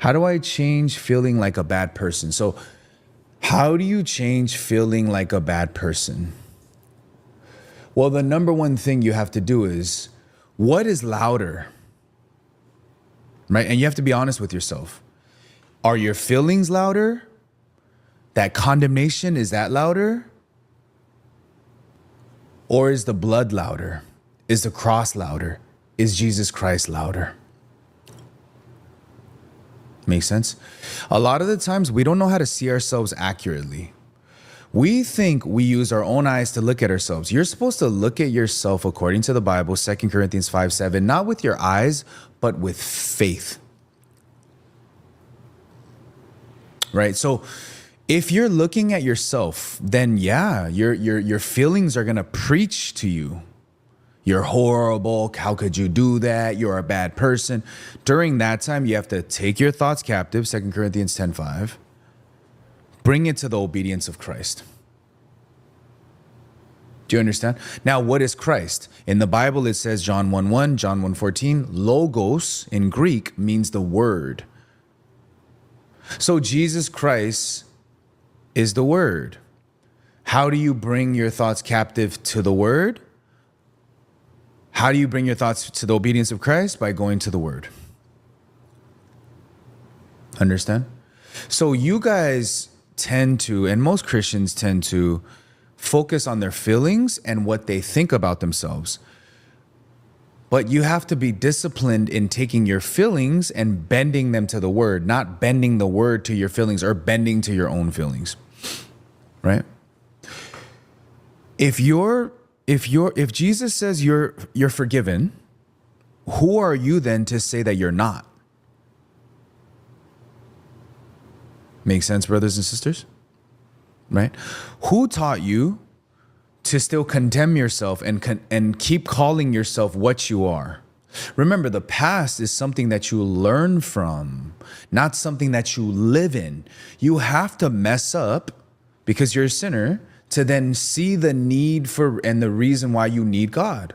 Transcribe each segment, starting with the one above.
How do I change feeling like a bad person? So, how do you change feeling like a bad person? Well, the number one thing you have to do is, what is louder? Right? And you have to be honest with yourself. Are your feelings louder? That condemnation, is that louder? Or is the blood louder? Is the cross louder? Is Jesus Christ louder? Make sense? A lot of the times we don't know how to see ourselves accurately. We think we use our own eyes to look at ourselves. You're supposed to look at yourself according to the Bible, 2 Corinthians 5:7, not with your eyes, but with faith. Right? So if you're looking at yourself, then yeah, your feelings are going to preach to you. You're horrible. How could you do that? You're a bad person. During that time, you have to take your thoughts captive, 2 Corinthians 10:5. Bring it to the obedience of Christ. Do you understand? Now, what is Christ? In the Bible, it says John 1:1, John 1:14, logos in Greek means the word. So Jesus Christ is the word. How do you bring your thoughts captive to the word? How do you bring your thoughts to the obedience of Christ? By going to the word. Understand? So you guys tend to, and most Christians tend to, focus on their feelings and what they think about themselves. But you have to be disciplined in taking your feelings and bending them to the word, not bending the word to your feelings or bending to your own feelings. Right? If Jesus says you're forgiven, who are you then to say that you're not? Make sense, brothers and sisters? Right? Who taught you to still condemn yourself and keep calling yourself what you are? Remember, the past is something that you learn from, not something that you live in. You have to mess up because you're a sinner to then see the need for and the reason why you need God.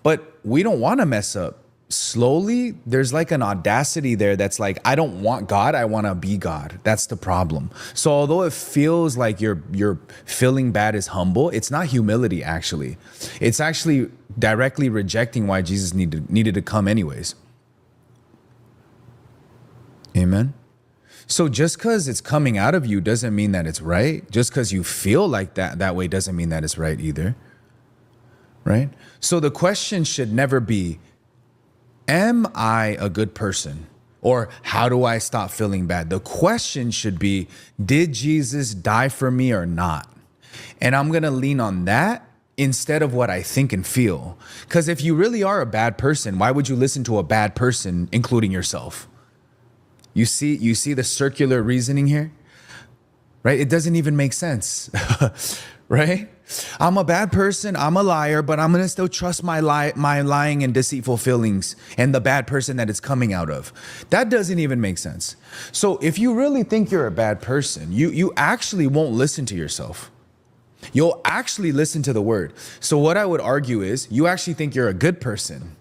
But we don't want to mess up. Slowly, there's like an audacity there that's like, I don't want God, I want to be God. That's the problem. So although it feels like you're feeling bad is humble, it's not humility actually. It's actually directly rejecting why Jesus needed to come anyways. Amen. So just because it's coming out of you doesn't mean that it's right. Just because you feel like that way doesn't mean that it's right either. Right? So the question should never be, am I a good person? Or how do I stop feeling bad? The question should be, did Jesus die for me or not? And I'm going to lean on that instead of what I think and feel. Because if you really are a bad person, why would you listen to a bad person, including yourself? You see the circular reasoning here, right? It doesn't even make sense, right? I'm a bad person, I'm a liar, but I'm gonna still trust my lying and deceitful feelings and the bad person that it's coming out of. That doesn't even make sense. So if you really think you're a bad person, you actually won't listen to yourself. You'll actually listen to the word. So what I would argue is you actually think you're a good person.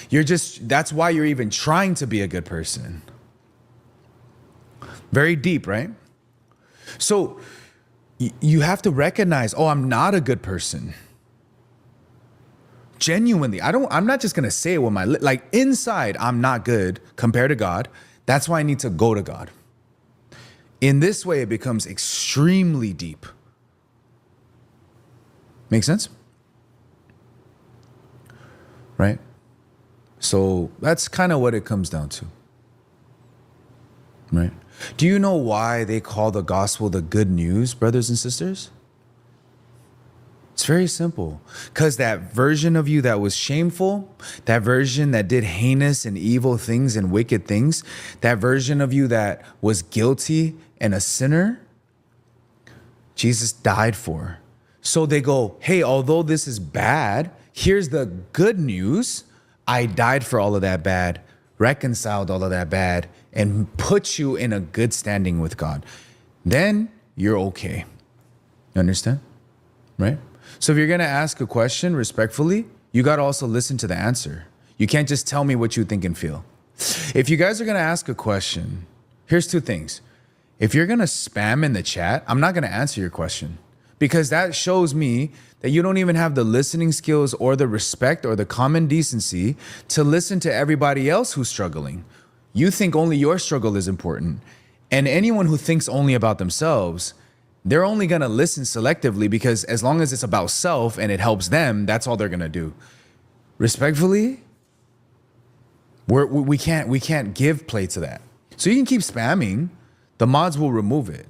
That's why you're even trying to be a good person. Very deep, right? So you have to recognize, oh, I'm not a good person. Genuinely, I'm not just going to say it with my like inside, I'm not good compared to God. That's why I need to go to God. In this way, it becomes extremely deep. Make sense? Right? So that's kind of what it comes down to. Right? Do you know why they call the gospel the good news, brothers and sisters? It's very simple. Because that version of you that was shameful, that version that did heinous and evil things and wicked things, that version of you that was guilty and a sinner, Jesus died for. So they go, hey, although this is bad, here's the good news. I died for all of that bad, reconciled all of that bad, and put you in a good standing with God. Then you're okay. You understand? Right? So if you're going to ask a question respectfully, you got to also listen to the answer. You can't just tell me what you think and feel. If you guys are going to ask a question, here's two things. If you're going to spam in the chat, I'm not going to answer your question, because that shows me that you don't even have the listening skills or the respect or the common decency to listen to everybody else who's struggling. You think only your struggle is important. And anyone who thinks only about themselves, they're only going to listen selectively, because as long as it's about self and it helps them, that's all they're going to do. Respectfully, we can't give play to that. So you can keep spamming. The mods will remove it.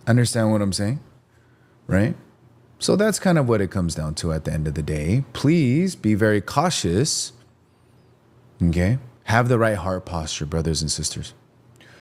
Understand what I'm saying? Right? So that's kind of what it comes down to at the end of the day. Please be very cautious. Okay? Have the right heart posture, brothers and sisters.